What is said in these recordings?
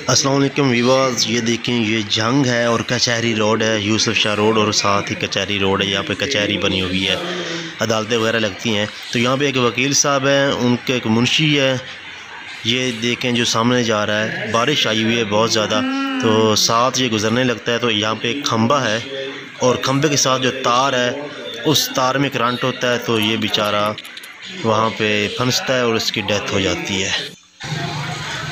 अस्सलाम वालेकुम वीवर्स, ये देखें, ये जंग है और कचहरी रोड है, यूसुफ शाह रोड और साथ ही कचहरी रोड है। यहाँ पे कचहरी बनी हुई है, अदालतें वगैरह लगती हैं। तो यहाँ पे एक वकील साहब हैं, उनके एक मुंशी है। ये देखें जो सामने जा रहा है, बारिश आई हुई है बहुत ज़्यादा, तो साथ ये गुजरने लगता है। तो यहाँ पे एक खंबा है और खंबे के साथ जो तार है, उस तार में करंट होता है, तो ये बेचारा वहाँ पे फंसता है और उसकी डेथ हो जाती है।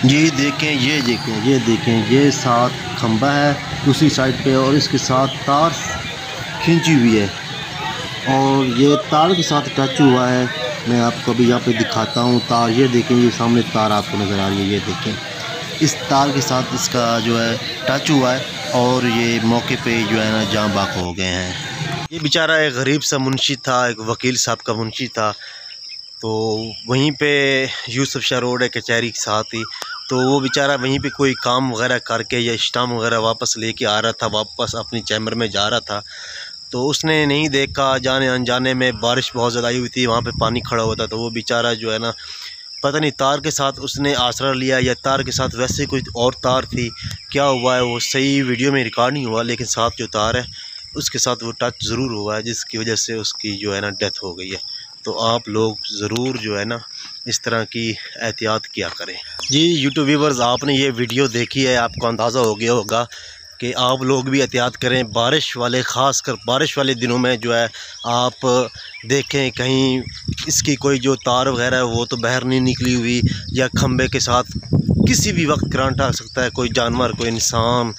ये देखें, ये साथ खंबा है दूसरी साइड पे और इसके साथ तार खींची हुई है और ये तार के साथ टच हुआ है। मैं आपको अभी यहाँ पे दिखाता हूँ तार। ये देखें, ये सामने तार आपको नज़र आ रही है। ये देखें, इस तार के साथ इसका जो है टच हुआ है और ये मौके पे जो है ना जान बाक हो गए हैं। ये बेचारा एक गरीब सा मुंशी था, एक वकील साहब का मुंशी था। तो वहीं पे यूसुफ शाह रोड है कचहरी के साथ ही, तो वो बेचारा वहीं पे कोई काम वगैरह करके या स्टाम्प वगैरह वापस लेके आ रहा था, वापस अपनी चैम्बर में जा रहा था। तो उसने नहीं देखा, जाने अनजाने में बारिश बहुत ज़्यादा आई हुई थी, वहाँ पे पानी खड़ा हुआ था। तो वो बेचारा जो है ना, पता नहीं तार के साथ उसने आसरा लिया या तार के साथ वैसे कोई और तार थी, क्या हुआ है वो सही वीडियो में रिकॉर्ड नहीं हुआ, लेकिन साथ जो तार है उसके साथ वो टच ज़रूर हुआ है, जिसकी वजह से उसकी जो है ना डेथ हो गई है। तो आप लोग ज़रूर जो है ना इस तरह की एहतियात किया करें। जी यूट्यूब व्यूवर्स, आपने ये वीडियो देखी है, आपको अंदाज़ा हो गया होगा कि आप लोग भी एहतियात करें। बारिश वाले, ख़ासकर बारिश वाले दिनों में जो है, आप देखें कहीं इसकी कोई जो तार वगैरह है वो तो बाहर नहीं निकली हुई, या खंबे के साथ किसी भी वक्त करंट आ सकता है, कोई जानवर, कोई इंसान,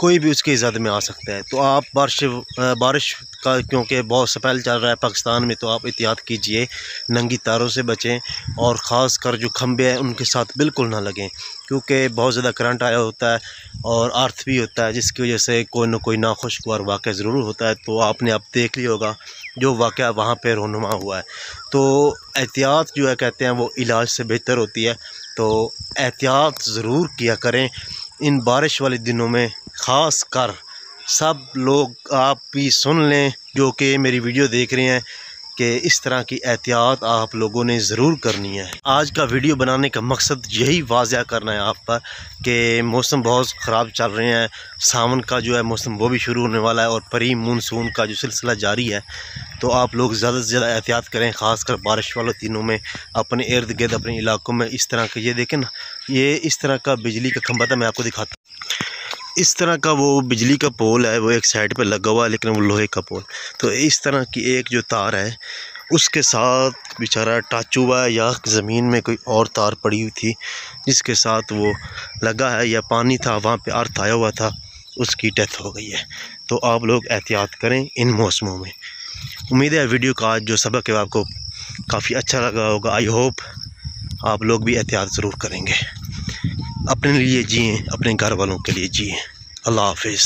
कोई भी उसकी ज़द में आ सकता है। तो आप बारिश का, क्योंकि बहुत स्पेल चल रहा है पाकिस्तान में, तो आप एहतियात कीजिए, नंगी तारों से बचें और ख़ास कर जो खंबे हैं उनके साथ बिल्कुल ना लगें, क्योंकि बहुत ज़्यादा करंट आया होता है और अर्थ भी होता है, जिसकी वजह से कोई ना कोई नाखुशगवार वाक़या ज़रूर होता है। तो आपने अब देख लिया होगा जो वाक़या वहाँ पर रूनुमा हुआ है। तो एहतियात जो है, कहते हैं वो इलाज से बेहतर होती है। तो एहतियात ज़रूर किया करें इन बारिश वाले दिनों में। ख़ास कर सब लोग आप भी सुन लें जो कि मेरी वीडियो देख रहे हैं, कि इस तरह की एहतियात आप लोगों ने ज़रूर करनी है। आज का वीडियो बनाने का मकसद यही वाज़ह करना है आप पर कि मौसम बहुत ख़राब चल रहे हैं, सावन का जो है मौसम वो भी शुरू होने वाला है और प्री मानसून का जो सिलसिला जारी है। तो आप लोग ज़्यादा से ज़्यादा एहतियात करें, ख़ासकर बारिश वाले दिनों में अपने इर्द गिर्द, अपने इलाकों में इस तरह के, ये देखें ना, ये इस तरह का बिजली का खंभा था, मैं आपको दिखाता हूँ। इस तरह का वो बिजली का पोल है, वो एक साइड पे लगा हुआ है, लेकिन वो लोहे का पोल। तो इस तरह की एक जो तार है उसके साथ बेचारा टच हुआ है, या ज़मीन में कोई और तार पड़ी हुई थी जिसके साथ वो लगा है, या पानी था वहाँ पे अर्थ आया हुआ था, उसकी डेथ हो गई है। तो आप लोग एहतियात करें इन मौसमों में। उम्मीद है वीडियो का आज जो सबक है आपको काफ़ी अच्छा लगा होगा। आई होप आप लोग भी एहतियात ज़रूर करेंगे। अपने लिए जिएँ, अपने घर वालों के लिए जिएँ। अल्लाह हाफिज़।